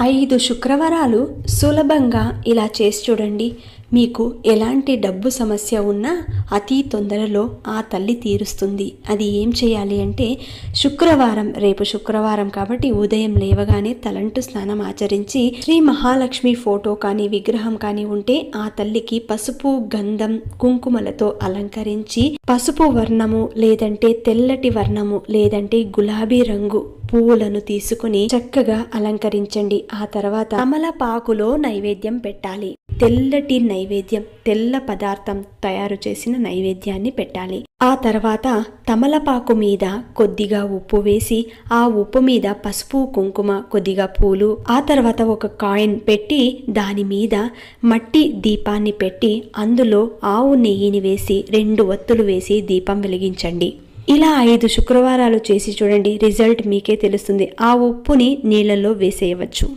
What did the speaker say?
5 శుక్రవారాలు సులభంగా ఇలా చేసి చూడండి. మీకు ఎలాంటి డబ్బు సమస్య ఉన్నా అతి తొందరలో ఆ తల్లి తీరుస్తుంది. అది ఏం చేయాలి అంటే, శుక్రవారం, రేపు శుక్రవారం కాబట్టి ఉదయం లేవగానే తలంటు స్నానం ఆచరించి శ్రీ మహాలక్ష్మి ఫోటో కానీ విగ్రహం కానీ ఉంటే ఆ తల్లికి పసుపు, గంధం, కుంకుమలతో అలంకరించి పసుపు వర్ణము లేదంటే తెల్లటి వర్ణము లేదంటే గులాబీ రంగు పువ్వులను తీసుకుని చక్కగా అలంకరించండి. ఆ తర్వాత తమలపాకులో నైవేద్యం పెట్టాలి. తెల్లటి నైవేద్యం, తెల్ల పదార్థం తయారు చేసిన నైవేద్యాన్ని పెట్టాలి. ఆ తర్వాత తమలపాకు మీద కొద్దిగా ఉప్పు వేసి ఆ ఉప్పు మీద పసుపు, కుంకుమ, కొద్దిగా పూలు, ఆ తర్వాత ఒక కాయిన్ పెట్టి దాని మీద మట్టి దీపాన్ని పెట్టి అందులో ఆవు నెయ్యిని వేసి 2 ఒత్తులు వేసి దీపం వెలిగించండి. ఇలా 5 శుక్రవారాలు చేసి చూడండి. రిజల్ట్ మీకే తెలుస్తుంది. ఆ ఉప్పుని నీళ్ళల్లో వేసేయవచ్చు.